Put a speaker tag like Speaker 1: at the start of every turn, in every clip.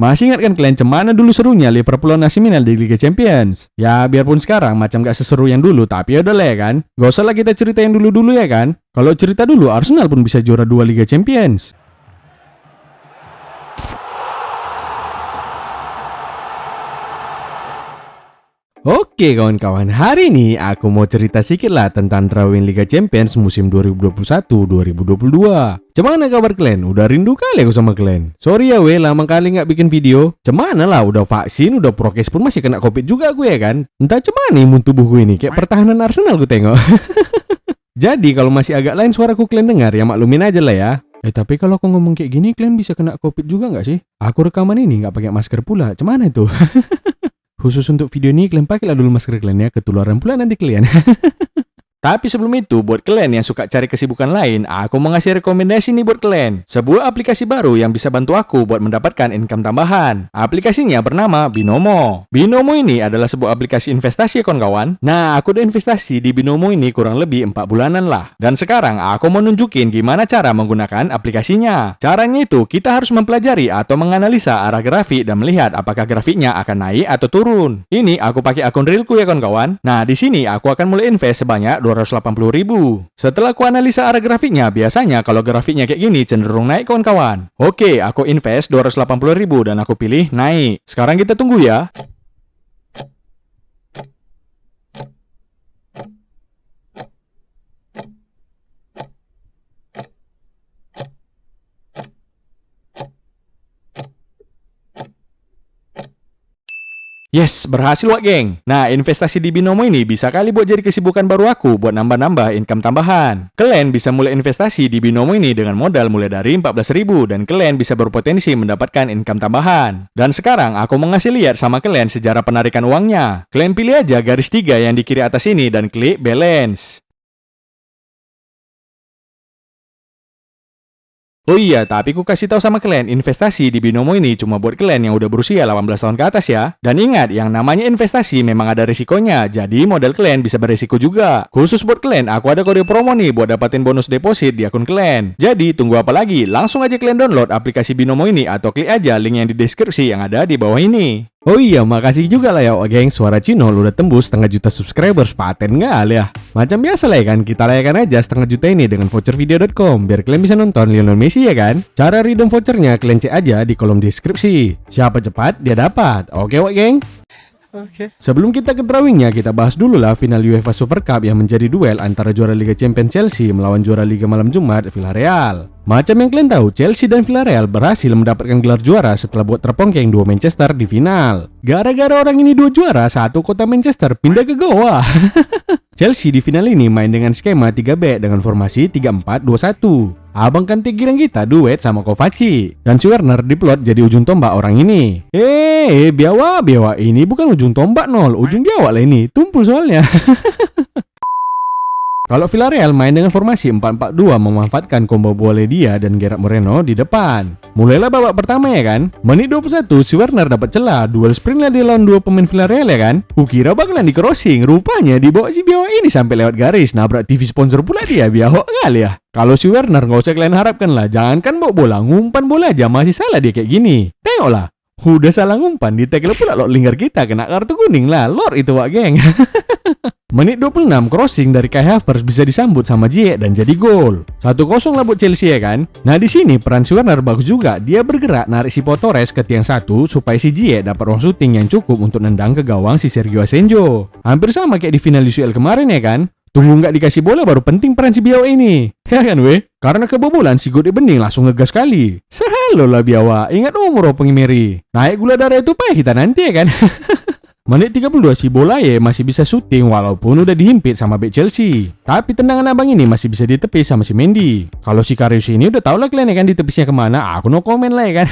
Speaker 1: Masih ingat kan kalian cemana dulu serunya Liverpool lawan AC Milan di Liga Champions? Ya biarpun sekarang macam gak seseru yang dulu, tapi ya udah lah ya kan. Gak usah lah kita cerita yang dulu-dulu ya kan. Kalau cerita dulu Arsenal pun bisa juara 2 Liga Champions. Oke kawan-kawan, hari ini aku mau cerita sedikit lah tentang drawing Liga Champions musim 2021-2022. Cemana kabar kalian? Udah rindu kali aku sama kalian. Sorry ya lama kali nggak bikin video. Cemana lah, udah vaksin, udah prokes pun masih kena covid juga gue ya kan. Entah cemana imun tubuh gue ini, kayak pertahanan Arsenal gue tengok. Jadi kalau masih agak lain suaraku kalian dengar, ya maklumin aja lah ya. Tapi kalau aku ngomong kayak gini, kalian bisa kena covid juga nggak sih? Aku rekaman ini nggak pakai masker pula, cemana itu? Khusus untuk video ini, kalian pakailah dulu masker kalian ya, ketularan pula nanti kalian. Tapi sebelum itu, buat kalian yang suka cari kesibukan lain, aku mau ngasih rekomendasi nih buat kalian. Sebuah aplikasi baru yang bisa bantu aku buat mendapatkan income tambahan. Aplikasinya bernama Binomo. Binomo ini adalah sebuah aplikasi investasi ya kawan-kawan. Nah, aku udah investasi di Binomo ini kurang lebih 4 bulanan lah. Dan sekarang aku mau nunjukin gimana cara menggunakan aplikasinya. Caranya itu, kita harus mempelajari atau menganalisa arah grafik dan melihat apakah grafiknya akan naik atau turun. Ini aku pakai akun realku ya kawan-kawan. Nah, di sini aku akan mulai invest sebanyak 280.000. Setelah ku analisa arah grafiknya, biasanya kalau grafiknya kayak gini cenderung naik kawan-kawan. Oke, aku invest 280.000 dan aku pilih naik. Sekarang kita tunggu ya. Yes, berhasil wak geng. Nah, investasi di Binomo ini bisa kali buat jadi kesibukan baru aku buat nambah-nambah income tambahan. Kalian bisa mulai investasi di Binomo ini dengan modal mulai dari 14.000 dan kalian bisa berpotensi mendapatkan income tambahan. Dan sekarang aku mau ngasih lihat sama kalian sejarah penarikan uangnya. Kalian pilih aja garis 3 yang di kiri atas ini dan klik balance. Oh iya, tapi ku kasih tahu sama kalian, investasi di Binomo ini cuma buat kalian yang udah berusia 18 tahun ke atas ya. Dan ingat, yang namanya investasi memang ada risikonya, jadi modal kalian bisa berisiko juga. Khusus buat kalian, aku ada kode promo nih buat dapatin bonus deposit di akun kalian. Jadi, tunggu apa lagi? Langsung aja kalian download aplikasi Binomo ini atau klik aja link yang di deskripsi yang ada di bawah ini. Oh iya, makasih juga lah ya geng, suara Cinol udah tembus 500.000 subscribers, paten nggak ya? Macam biasa lah ya kan, kita layakan aja 500.000 ini dengan vouchervideo.com biar kalian bisa nonton Lionel Messi ya kan? Cara redeem vouchernya kalian cek aja di kolom deskripsi. Siapa cepat, dia dapat. Oke geng? Oke. Sebelum kita ke drawingnya, kita bahas dulu lah final UEFA Super Cup yang menjadi duel antara juara Liga Champions Chelsea melawan juara Liga Malam Jumat Villarreal. Macam yang kalian tahu, Chelsea dan Villarreal berhasil mendapatkan gelar juara setelah buat terpongkeng dua Manchester di final. Gara-gara orang ini dua juara, satu kota Manchester pindah ke Goa. Chelsea di final ini main dengan skema 3 back dengan formasi 3-4-2-1. Abang Kante girang kita duet sama Kovacic. Dan si Werner diplot jadi ujung tombak orang ini. Biawa ini bukan ujung tombak nol, ujung biawa lah ini, tumpul soalnya. Kalau Villarreal main dengan formasi 4-4-2 memanfaatkan combo bola dia dan Gerard Moreno di depan. Mulailah babak pertama ya kan. Menit 21 si Werner dapat celah, duel sprint lah di lawan dua pemain Villarreal ya kan. Kukira bakalan di crossing, rupanya dibawa si biawa ini sampai lewat garis, nabrak TV sponsor pula dia, biawak kali ya. Kalau si Werner nggak usah kalian harapkan lah, jangankan bawa bola, ngumpan bola aja masih salah dia kayak gini. Tengoklah, udah salah ngumpan, di tackle pula Lord Lingard kita, kena kartu kuning lah, Lord itu wak geng. Menit 26, crossing dari Kai Havertz bisa disambut sama Ziyech dan jadi gol. 1-0 lah buat Chelsea ya kan. Nah di sini peran si Werner bagus juga, dia bergerak narik si Pau Torres ke tiang satu supaya si Ziyech dapat ruang syuting yang cukup untuk nendang ke gawang si Sergio Asenjo. Hampir sama kayak di final UCL kemarin ya kan. Tunggu nggak dikasih bola baru penting peran si biawa ini. Ya kan Karena kebobolan si Gode Bening langsung ngegas kali. Sehalo lah biawa, ingat umur pengimeri. Naik gula darah itu payah kita nanti ya kan. Menit 32 si Bolaye masih bisa syuting walaupun udah dihimpit sama bek Chelsea. Tapi tendangan abang ini masih bisa ditepis sama si Mendy. Kalau si Karius ini udah tau lah kalian ya kan ditepisnya kemana, aku no komen lah ya kan.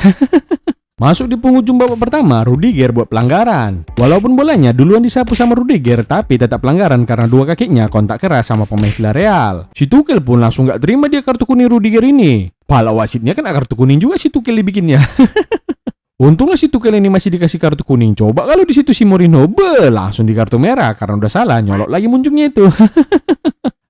Speaker 1: Masuk di penghujung babak pertama, Rudiger buat pelanggaran. Walaupun bolanya duluan disapu sama Rudiger, tapi tetap pelanggaran karena dua kakinya kontak keras sama pemain Villarreal. Si Tuchel pun langsung gak terima dia kartu kuning Rudiger ini. Pala wasitnya kan kartu kuning juga si Tuchel dibikinnya. Untunglah si Tuchel ini masih dikasih kartu kuning. Coba kalau di situ si Mourinho langsung di kartu merah karena udah salah nyolok lagi muncungnya itu.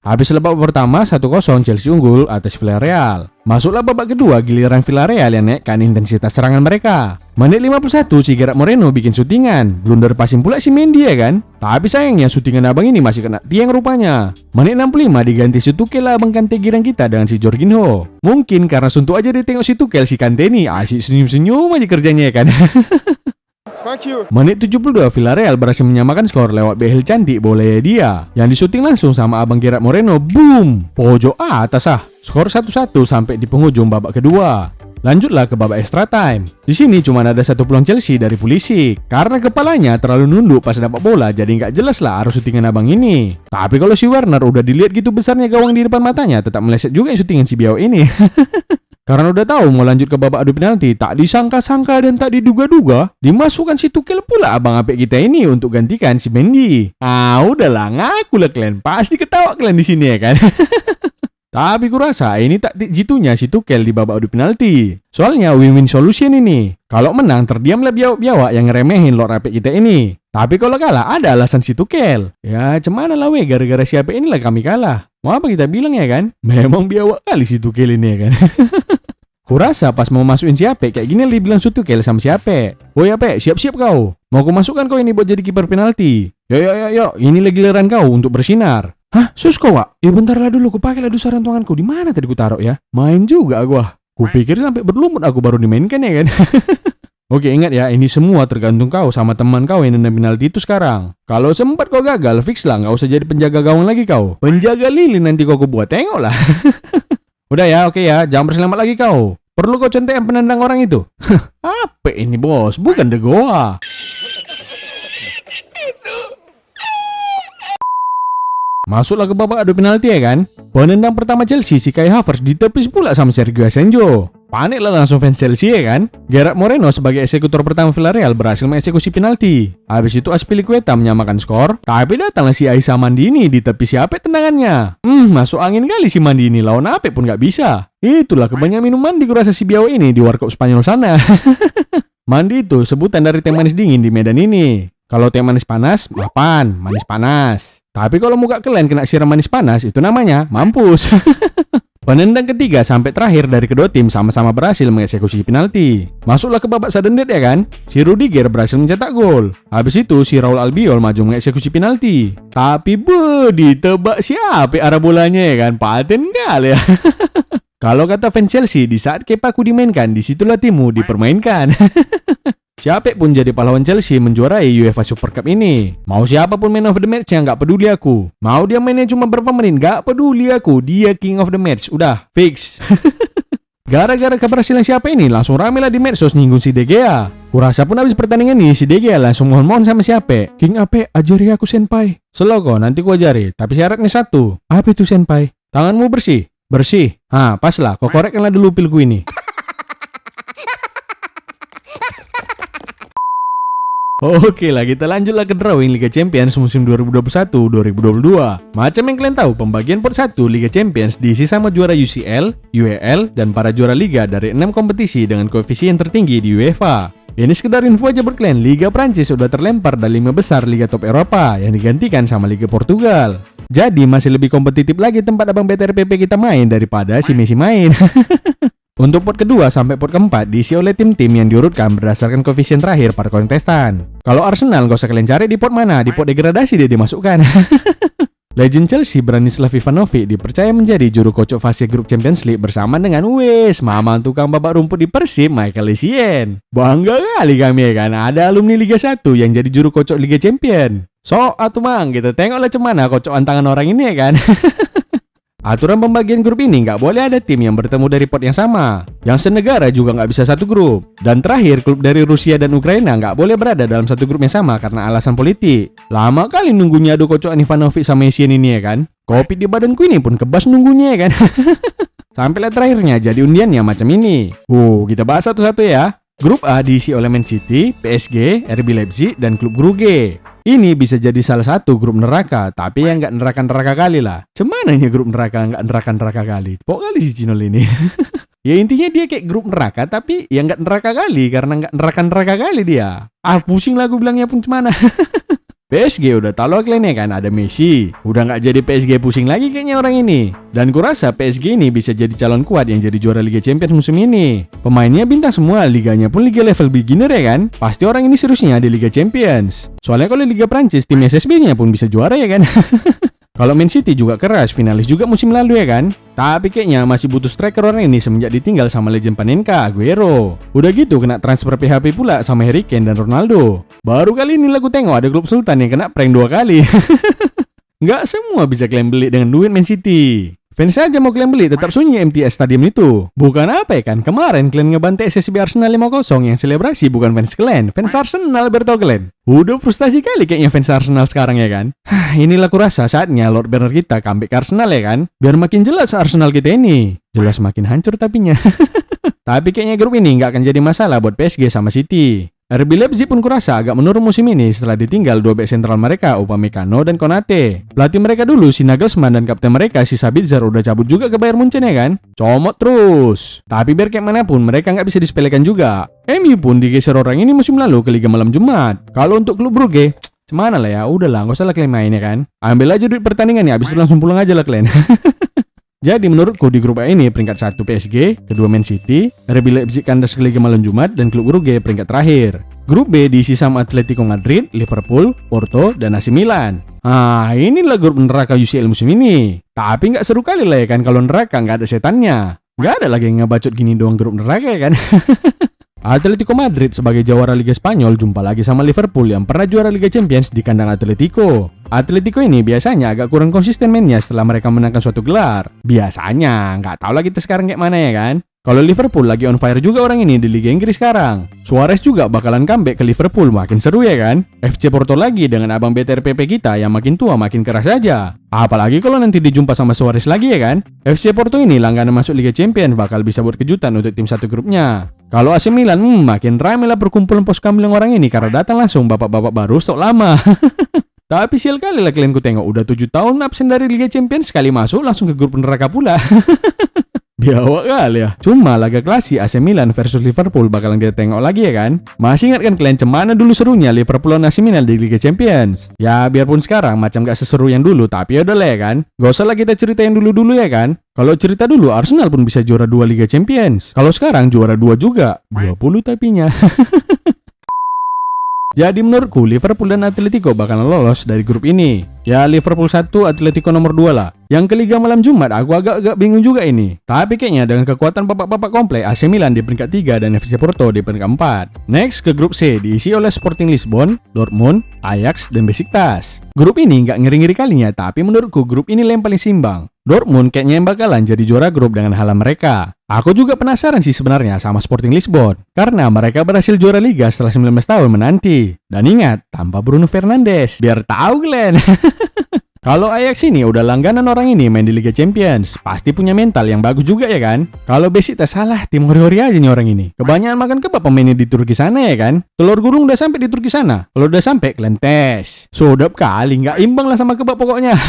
Speaker 1: Habis babak pertama 1-0 Chelsea unggul atas Villarreal. Masuklah babak kedua, giliran Villarreal yang naikkan intensitas serangan mereka. Menit 51 si Gerard Moreno bikin syutingan, blunder passing pula si Mendy ya kan. Tapi sayangnya syutingan abang ini masih kena tiang rupanya. Menit 65 diganti si Tuchel lah abang Kante girang kita dengan si Jorginho. Mungkin karena suntuk aja dia tengok si Tuchel si Kante ini asik senyum-senyum aja kerjanya ya kan. Menit 72 Villarreal berhasil menyamakan skor lewat behel cantik bola dia yang disuting langsung sama abang Gerard Moreno. Boom, pojok atas skor 1-1 sampai di penghujung babak kedua. Lanjutlah ke babak extra time. Di sini cuma ada satu peluang Chelsea dari Pulisic karena kepalanya terlalu nunduk pas dapat bola, jadi nggak jelas lah arus syutingan abang ini. Tapi kalau si Werner udah dilihat gitu besarnya gawang di depan matanya, tetap meleset juga syutingan si Biao ini. Karena udah tahu mau lanjut ke babak adu penalti, tak disangka-sangka dan tak diduga-duga, dimasukkan si Tuchel pula abang apek kita ini untuk gantikan si Mendy. Udahlah, ngaku lah kalian, pasti ketawa kalian di sini ya kan. Tapi kurasa ini tak jitunya si Tuchel di babak adu penalti. Soalnya win-win solution ini. Kalau menang terdiamlah biawak-biawak yang ngeremehin Lord apek kita ini. Tapi kalau kalah ada alasan si Tuchel. Ya cemana lah weh, gara-gara si apek inilah kami kalah. Mau apa kita bilang ya kan? Memang biawak kali si Tuchel ini ya kan. Kurasa pas mau masukin si Apek kayak gini dia bilang si Tuchel sama si Apek. Woi Apek, siap-siap kau. Mau aku masukkan kau ini buat jadi kiper penalti. Yo, ini lagi giliran kau untuk bersinar. Hah, sus kau wak? Bentar lah dulu, ku pakai lah dusaran tanganku. Di mana tadi ku taruh ya? Main juga gua. Ku pikir sampai berlumut aku baru dimainkan ya kan. Oke, ingat ya, ini semua tergantung kau sama teman kau yang nendang penalti itu sekarang. Kalau sempat kau gagal, fix lah, nggak usah jadi penjaga gawang lagi kau. Penjaga lilin nanti kau buat, tengok lah. Udah ya, oke ya, jangan berselamat lagi kau. Perlu kau contekan penendang orang itu? Apa ini bos? Bukan The Goa. Masuklah ke babak adu penalti ya kan. Penendang pertama Chelsea si Kai Havertz ditepis pula sama Sergio Asenjo. Paniklah langsung fans Chelsea ya kan. Gerard Moreno sebagai eksekutor pertama Villarreal berhasil mengeksekusi penalti. Habis itu Azpilicueta menyamakan skor. Tapi datanglah si Aisa Mandini ditepis si Apek tendangannya. Masuk angin kali si Mandini, lawan Apek pun gak bisa. Itulah kebanyakan minum mandi kurasa si Biao ini di warkop Spanyol sana. Mandi itu sebutan dari teh manis dingin di Medan ini. Kalau teh manis panas, mapan, manis panas. Tapi kalau muka kalian kena siram manis panas, itu namanya mampus. Penendang ketiga sampai terakhir dari kedua tim sama-sama berhasil mengeksekusi penalti. Masuklah ke babak sudden death ya kan. Si Rudiger berhasil mencetak gol. Habis itu si Raul Albiol maju mengeksekusi penalti. Tapi ditebak siapa arah bolanya ya kan. Paten kali ya. Kalau kata fans Chelsea, di saat Kepaku dimainkan, disitulah timmu dipermainkan. Siapa pun jadi pahlawan Chelsea menjuarai UEFA Super Cup ini. Mau siapapun man of the match yang gak peduli aku. Mau dia mainnya cuma berapa menit, gak peduli aku. Dia king of the match, udah fix. Gara-gara keberhasilan siapa ini, langsung rame lah di medsos nyinggung si De Gea. Kurasa pun habis pertandingan ini si De Gea langsung mohon-mohon sama siapa. King Ape, ajari aku senpai. Seloko, nanti ku ajari. Tapi syaratnya satu. Apa itu senpai? Tanganmu bersih? Bersih. Pas lah, kau korekkanlah dulu pilku ini. Oke lah, kita lanjutlah ke drawing Liga Champions musim 2021-2022. Macam yang kalian tahu, pembagian pot 1 Liga Champions diisi sama juara UCL, UEL, dan para juara Liga dari 6 kompetisi dengan koefisien tertinggi di UEFA. Ini sekedar info aja buat kalian, Liga Prancis sudah terlempar dari 5 besar Liga Top Eropa yang digantikan sama Liga Portugal. Jadi masih lebih kompetitif lagi tempat abang BTRPP kita main daripada si Messi main. Untuk pot kedua sampai pot keempat diisi oleh tim-tim yang diurutkan berdasarkan koefisien terakhir para kontestan. Kalau Arsenal gak usah kalian cari di pot mana, di pot degradasi dia dimasukkan. Legend Chelsea Branislav Ivanovic dipercaya menjadi juru kocok fase grup Champions League bersama dengan Mama tukang babak rumput di Persib, Michael Essien. Bangga kali kami ya kan, ada alumni Liga 1 yang jadi juru kocok Liga Champion. So, atuh mang, kita tengoklah cemana kocokan tangan orang ini ya kan. Aturan pembagian grup ini nggak boleh ada tim yang bertemu dari pot yang sama. Yang senegara juga nggak bisa satu grup. Dan terakhir, klub dari Rusia dan Ukraina nggak boleh berada dalam satu grup yang sama karena alasan politik. Lama kali nunggunya adu kocokan Ivanovic sama Essien ini ya kan. Kopi di badanku ini pun kebas nunggunya ya kan. Sampailah terakhirnya jadi undiannya macam ini. Kita bahas satu-satu ya. Grup A diisi oleh Man City, PSG, RB Leipzig, dan klub Brugge. Ini bisa jadi salah satu grup neraka, tapi yang nggak neraka-neraka kali lah. Cemananya grup neraka nggak neraka-neraka kali? Pokok kali si Cinol ini. Ya intinya dia kayak grup neraka, tapi yang nggak neraka kali karena nggak neraka-neraka kali dia. Pusing lah gue bilangnya pun cemana. PSG udah tahu lah kalian ya kan ada Messi. Udah nggak jadi PSG pusing lagi kayaknya orang ini. Dan kurasa PSG ini bisa jadi calon kuat yang jadi juara Liga Champions musim ini. Pemainnya bintang semua, liganya pun liga level beginner ya kan. Pasti orang ini seriusnya di Liga Champions. Soalnya kalau Liga Prancis tim SSB-nya pun bisa juara ya kan. Kalau Man City juga keras, finalis juga musim lalu ya kan. Tapi kayaknya masih butuh striker orang ini semenjak ditinggal sama legend Panenka, Aguero. Udah gitu kena transfer PHP pula sama Harry Kane dan Ronaldo. Baru kali ini aku tengok ada klub Sultan yang kena prank 2 kali. Nggak semua bisa kalian beli dengan duit Man City. Fans aja mau kalian beli tetap sunyi MTS Stadium itu. Bukan apa ya kan, kemarin kalian ngebantai SSB Arsenal 5-0 yang selebrasi bukan fans kalian, fans Arsenal bertau kalian. Udah frustasi kali kayaknya fans Arsenal sekarang ya kan. Inilah kurasa saatnya Lord Bernard kita comeback ke Arsenal ya kan. Biar makin jelas Arsenal kita ini. Jelas makin hancur tapinya. Tapi kayaknya grup ini nggak akan jadi masalah buat PSG sama City. RB Leipzig pun kurasa agak menurun musim ini setelah ditinggal 2 bek sentral mereka, Upamecano dan Konate. Pelatih mereka dulu si Nagelsmann dan kapten mereka si Sabitzer udah cabut juga ke Bayern Munchen ya kan. Comot terus. Tapi biar kayak manapun mereka nggak bisa disepelekan juga. MU pun digeser orang ini musim lalu ke Liga Malam Jumat. Kalau untuk klub Brugge, cemana lah ya, udahlah nggak usah lah kalian main ya kan. Ambil aja duit pertandingan ya, abis itu langsung pulang aja lah kalian. Jadi menurutku di grup A ini peringkat 1 PSG, kedua Man City, RB Leipzig kandas ke Liga Malam Jumat, dan klub Brugge peringkat terakhir. Grup B diisi sama Atletico Madrid, Liverpool, Porto, dan AC Milan. Inilah grup neraka UCL musim ini. Tapi nggak seru kali lah ya kan kalau neraka nggak ada setannya. Nggak ada lagi yang ngebacot gini doang grup neraka ya kan. Atletico Madrid sebagai jawara Liga Spanyol jumpa lagi sama Liverpool yang pernah juara Liga Champions di kandang Atletico. Atletico ini biasanya agak kurang konsisten mainnya setelah mereka menangkan suatu gelar. Biasanya, nggak tahu lah kita sekarang kayak mana ya kan. Kalau Liverpool lagi on fire juga orang ini di Liga Inggris sekarang. Suarez juga bakalan comeback ke Liverpool, makin seru ya kan. FC Porto lagi dengan abang BTRPP kita yang makin tua makin keras aja. Apalagi kalau nanti dijumpa sama Suarez lagi ya kan. FC Porto ini langganan masuk Liga Champions bakal bisa buat kejutan untuk tim satu grupnya. Kalau AC Milan makin ramai lah perkumpulan pos kambing orang ini karena datang langsung bapak-bapak baru stok lama. Tapi sial kali lah kalian ku tengok udah 7 tahun absen dari Liga Champions, sekali masuk langsung ke grup neraka pula. Biawak kali ya. Cuma laga klasik AC Milan versus Liverpool bakalan kita tengok lagi ya kan. Masih ingat kan kalian cemana dulu serunya Liverpool dan AC Milan di Liga Champions? Ya biarpun sekarang macam gak seseru yang dulu, tapi ya udah lah ya kan. Gak usah lah kita cerita yang dulu-dulu ya kan. Kalau cerita dulu Arsenal pun bisa juara 2 Liga Champions. Kalau sekarang juara 2 juga. 20 tapinya. Jadi menurutku Liverpool dan Atletico bakalan lolos dari grup ini. Ya Liverpool 1, Atletico nomor 2 lah. Yang ke Liga Malam Jumat aku agak bingung juga ini. Tapi kayaknya dengan kekuatan bapak-bapak komplek AC Milan di peringkat 3 dan FC Porto di peringkat 4. Next ke grup C diisi oleh Sporting Lisbon, Dortmund, Ajax, dan Besiktas. Grup ini nggak ngeri-ngeri kalinya, tapi menurutku grup ini yang paling simbang. Dortmund kayaknya yang bakalan jadi juara grup dengan halam mereka. Aku juga penasaran sih sebenarnya sama Sporting Lisbon, karena mereka berhasil juara Liga setelah 19 tahun menanti. Dan ingat, tanpa Bruno Fernandes, biar tahu kalian. Kalau Ajax ini udah langganan orang ini main di Liga Champions, pasti punya mental yang bagus juga ya kan. Kalau Besiktas salah, tim hori-hori aja nih orang ini. Kebanyakan makan kebab pemainnya di Turki sana ya kan. Telur gulung udah sampai di Turki sana. Kalau udah sampai kalian tes. Sodap kali, nggak imbang lah sama kebab pokoknya.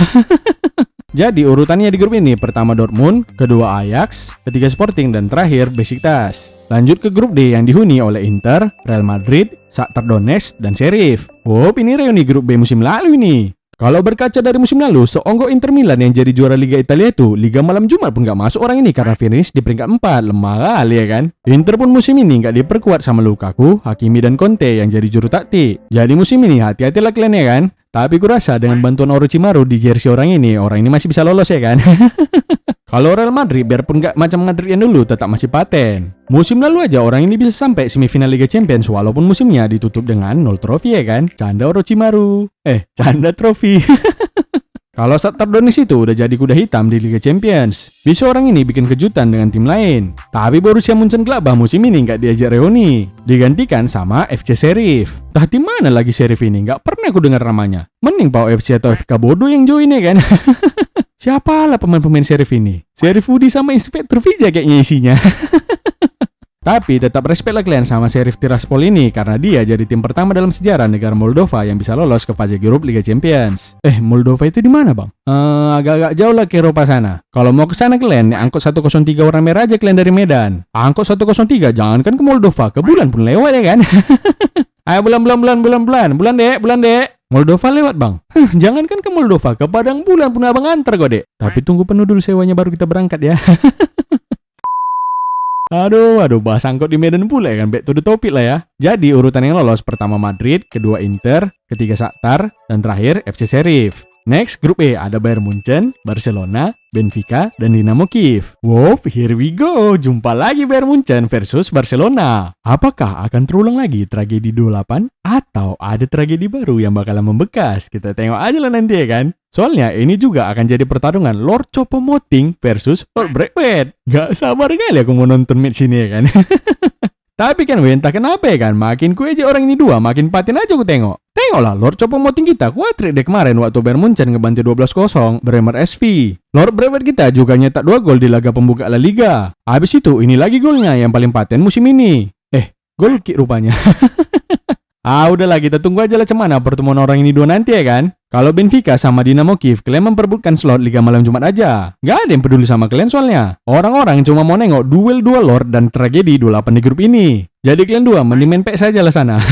Speaker 1: Jadi urutannya di grup ini, pertama Dortmund, kedua Ajax, ketiga Sporting, dan terakhir Besiktas. Lanjut ke grup D yang dihuni oleh Inter, Real Madrid, Shakhtar Donetsk, dan Sheriff. Ini reuni grup B musim lalu ini. Kalau berkaca dari musim lalu, seonggok Inter Milan yang jadi juara Liga Italia itu, Liga Malam Jumat pun gak masuk orang ini karena finish di peringkat 4, lemah kali ya kan. Inter pun musim ini gak diperkuat sama Lukaku, Hakimi, dan Conte yang jadi juru taktik. Jadi musim ini hati-hatilah kalian ya kan. Tapi kurasa dengan bantuan Orochimaru di jersey orang ini masih bisa lolos ya kan. Kalau Real Madrid biarpun gak macam Madrid yang dulu tetap masih paten. Musim lalu aja orang ini bisa sampai semifinal Liga Champions walaupun musimnya ditutup dengan 0 trofi ya kan. Canda Orochimaru. Canda trofi. Kalau Shakhtar Donetsk itu udah jadi kuda hitam di Liga Champions. Bisa orang ini bikin kejutan dengan tim lain. Tapi Borussia Mönchengladbach musim ini nggak diajak reuni. Digantikan sama FC Sheriff. Tah di mana lagi Sheriff ini? Nggak pernah aku dengar namanya. Mending Pau FC atau FK Bodo yang join ya kan? Siapalah pemain-pemain Sheriff ini? Sheriff Woody sama Inspektur Vija kayaknya isinya. Tapi tetap respect lah kalian sama Sheriff Tiraspol ini karena dia jadi tim pertama dalam sejarah negara Moldova yang bisa lolos ke fase grup Liga Champions. Moldova itu di mana bang? Agak-agak jauh lah ke Eropa sana. Kalau mau ke sana kalian, angkot 103 warna merah aja kalian dari Medan. Angkot 103 jangankan ke Moldova, ke bulan pun lewat ya kan? Ayo bulan dek. Moldova lewat bang. Jangankan ke Moldova, ke Padang Bulan pun abang antar kok dek. Tapi tunggu penuh dulu sewanya baru kita berangkat ya. Aduh, bahas angkot di Medan pula ya kan, back to the topic lah ya. Jadi urutan yang lolos pertama Madrid, kedua Inter, ketiga Shakhtar, dan terakhir FC Sheriff. Next, grup E ada Bayern Munchen, Barcelona, Benfica, dan Dinamo Kiev. Wow, here we go. Jumpa lagi Bayern Munchen versus Barcelona. Apakah akan terulang lagi tragedi 28? Atau ada tragedi baru yang bakalan membekas? Kita tengok aja lah nanti ya kan. Soalnya ini juga akan jadi pertarungan Lord Choupo-Moting versus Lord Braithwaite. Gak sabar kali aku mau nonton match ini ya kan. Tapi kan entah kenapa ya kan, makin ku aja orang ini dua, makin patin aja aku tengok. Tengoklah, Lord Choupo-Moting kita kuatrik deh kemarin waktu Bayern Munchen ngebantu 12-0 Bremer SV. Lord Braithwaite kita juga nyetak 2 gol di laga pembuka La Liga. Habis itu, ini lagi golnya yang paling paten musim ini. Gol kick rupanya. Udahlah kita tunggu aja lah cemana pertemuan orang ini dua nanti ya kan. Kalau Benfica sama Dinamo Kiev, kalian memperebutkan slot Liga Malam Jumat aja. Gak ada yang peduli sama kalian soalnya. Orang-orang cuma mau nengok duel dua Lord dan tragedi 28 di grup ini. Jadi kalian dua mending main PES saja lah sana.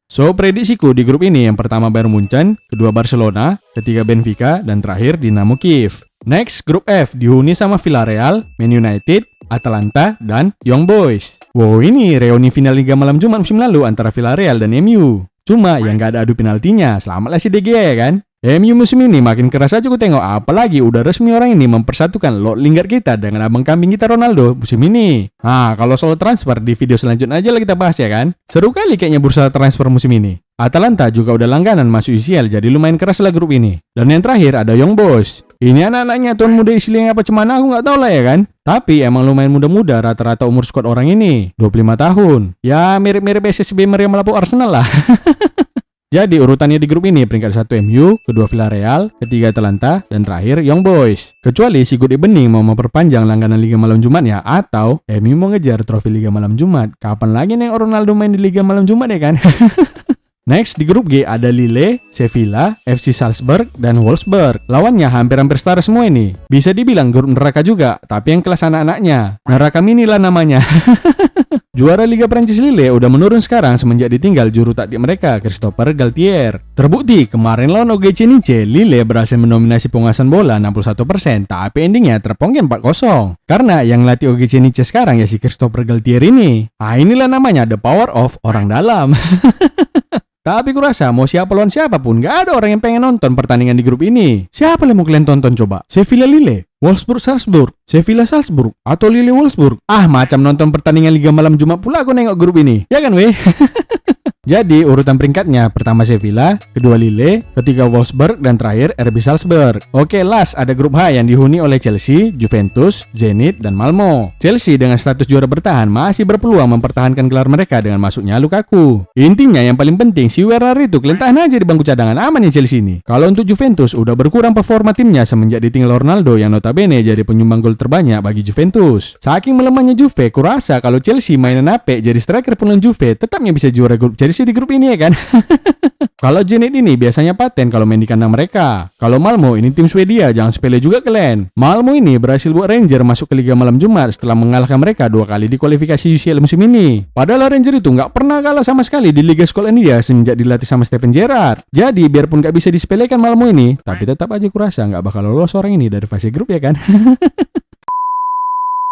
Speaker 1: So, prediksiku di grup ini yang pertama Bayern Munchen, kedua Barcelona, ketiga Benfica, dan terakhir Dinamo Kiev. Next, grup F dihuni sama Villarreal, Man United, Atalanta, dan Young Boys. Wow, ini reuni final Liga Malam Jumat musim lalu antara Villarreal dan MU. Cuma yang gak ada adu penaltinya, selamatlah si De Gea ya kan. MU musim ini makin keras aja ku tengok, apalagi udah resmi orang ini mempersatukan Lord Lingard kita dengan abang kambing kita Ronaldo musim ini. Kalau soal transfer di video selanjutnya aja lah kita bahas ya kan. Seru kali kayaknya bursa transfer musim ini. Atalanta juga udah langganan masuk UCL, jadi lumayan keras lah grup ini. Dan yang terakhir ada Young Boys. Ini anak-anaknya tuan muda isiling apa cemana aku nggak tahu lah ya kan. Tapi emang lumayan muda-muda rata-rata umur squad orang ini 25 tahun. Ya mirip-mirip SSB Meriam Lapu Arsenal lah. Jadi urutannya di grup ini peringkat 1 MU, kedua Villarreal, ketiga Atalanta, dan terakhir Young Boys. Kecuali si Good Evening mau memperpanjang langganan Liga Malam Jumat ya, atau MU mau ngejar trofi Liga Malam Jumat. Kapan lagi nih Ronaldo main di Liga Malam Jumat ya kan? Next, di grup G ada Lille, Sevilla, FC Salzburg, dan Wolfsburg. Lawannya hampir-hampir setara semua ini. Bisa dibilang grup neraka juga, tapi yang kelas anak-anaknya. Neraka mini lah namanya. Juara Liga Prancis Lille udah menurun sekarang semenjak ditinggal juru taktik mereka, Christopher Galtier. Terbukti, kemarin lawan OGC Nice, Lille berhasil mendominasi penguasaan bola 61%, tapi endingnya terpongkin 4-0. Karena yang latih OGC Nice sekarang ya si Christopher Galtier ini. Inilah namanya the power of orang dalam. Tapi kurasa mau siapa lawan siapapun, gak ada orang yang pengen nonton pertandingan di grup ini. Siapa yang mau kalian tonton coba? Sevilla Lille, Wolfsburg Salzburg, Sevilla Salzburg, atau Lille Wolfsburg? Macam nonton pertandingan Liga Malam Jumat pula aku nengok grup ini. Ya kan weh? Jadi urutan peringkatnya, pertama Sevilla, kedua Lille, ketiga Wolfsburg, dan terakhir RB Salzburg. Oke, last ada grup H yang dihuni oleh Chelsea, Juventus, Zenit, dan Malmo. Chelsea dengan status juara bertahan masih berpeluang mempertahankan gelar mereka dengan masuknya Lukaku. Intinya yang paling penting si Werner itu kalian tahan aja di bangku cadangan, aman ya Chelsea ini. Kalau untuk Juventus udah berkurang performa timnya semenjak ditinggal Ronaldo yang notabene jadi penyumbang gol terbanyak bagi Juventus. Saking melemahnya Juve, kurasa kalau Chelsea mainan apik jadi striker penuh Juve tetapnya bisa juara grup Chelsea di grup ini ya kan. Kalau Zenit ini biasanya paten kalau main di kandang mereka. Kalau Malmo ini tim Swedia, jangan sepele juga kalian. Malmo ini berhasil buat Ranger masuk ke Liga Malam Jumat setelah mengalahkan mereka 2 kali di kualifikasi UCL musim ini. Padahal Ranger itu nggak pernah kalah sama sekali di Liga Skotlandia semenjak dilatih sama Steven Gerrard. Jadi biarpun nggak bisa disepelekan Malmo ini, tapi tetap aja kurasa nggak bakal lolos orang ini dari fase grup ya kan.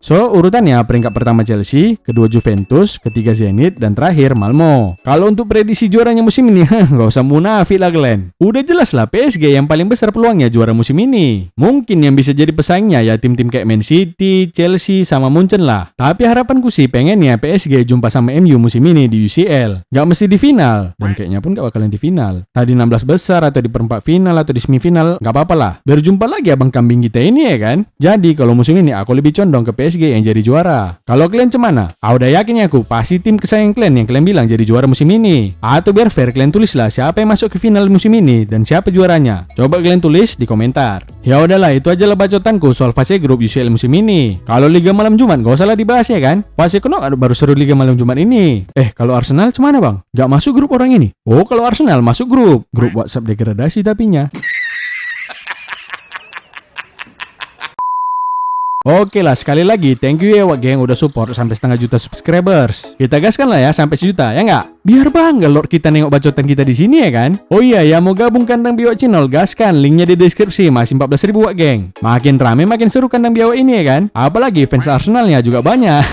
Speaker 1: So, urutannya peringkat pertama Chelsea, kedua Juventus, ketiga Zenit, dan terakhir Malmo. Kalau untuk prediksi juaranya musim ini, nggak usah munafik lah kalian. Udah jelas lah PSG yang paling besar peluangnya juara musim ini. Mungkin yang bisa jadi pesaingnya ya tim-tim kayak Man City, Chelsea, sama Munchen lah. Tapi harapanku sih pengennya PSG jumpa sama MU musim ini di UCL. Nggak mesti di final, dan kayaknya pun nggak bakalan di final. Tadi 16 besar atau di perempat final atau di semifinal, nggak apa-apa lah. Berjumpa lagi abang kambing kita ini ya kan. Jadi kalau musim ini aku lebih condong ke PSG yang jadi juara. Kalau kalian cemana? Udah yakin aku pasti tim kesayangan kalian yang kalian bilang jadi juara musim ini. Atau biar fair kalian tulislah siapa yang masuk ke final musim ini dan siapa juaranya. Coba kalian tulis di komentar. Ya udahlah, itu aja lah bacotanku soal fase grup UCL musim ini. Kalau Liga Malam Jumat gak usah lah dibahas ya kan. Fase kenok baru seru Liga Malam Jumat ini. Kalau Arsenal cemana bang? Gak masuk grup orang ini? Oh, kalau Arsenal masuk grup WhatsApp degradasi tapinya. Oke lah, sekali lagi thank you ya buat geng udah support sampai 500.000 subscribers. Kita gaskan lah ya sampai 1 juta, ya nggak? Biar bangga Lord kita nengok bacotan kita di sini ya kan. Oh iya ya, mau gabung kandang biawak channel, gaskan, linknya di deskripsi, masih 14.000 watt geng. Makin rame makin seru kandang biawak ini ya kan. Apalagi fans Arsenalnya juga banyak.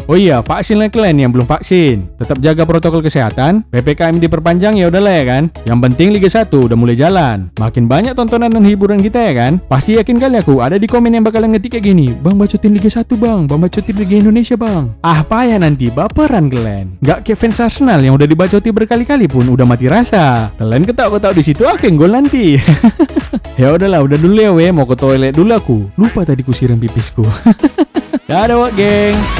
Speaker 1: Oh iya, vaksinlah kalian yang belum vaksin. Tetap jaga protokol kesehatan, PPKM diperpanjang ya udahlah ya kan. Yang penting Liga 1 udah mulai jalan. Makin banyak tontonan dan hiburan kita ya kan. Pasti yakin kali aku ada di komen yang bakalan ngetik kayak gini, "Bang bacotin Liga 1 bang, bang bacotin Liga Indonesia bang." Ah payah nanti, baperan kalian. Gak kayak fans Arsenal yang udah dibacoti berkali-kali pun udah mati rasa. Kalian ketawa-ketawa di situ aku yang gol nanti. Ya udahlah, udah dulu ya mau ke toilet dulu aku. Lupa tadi ku siram pipisku. Dadah wak geng.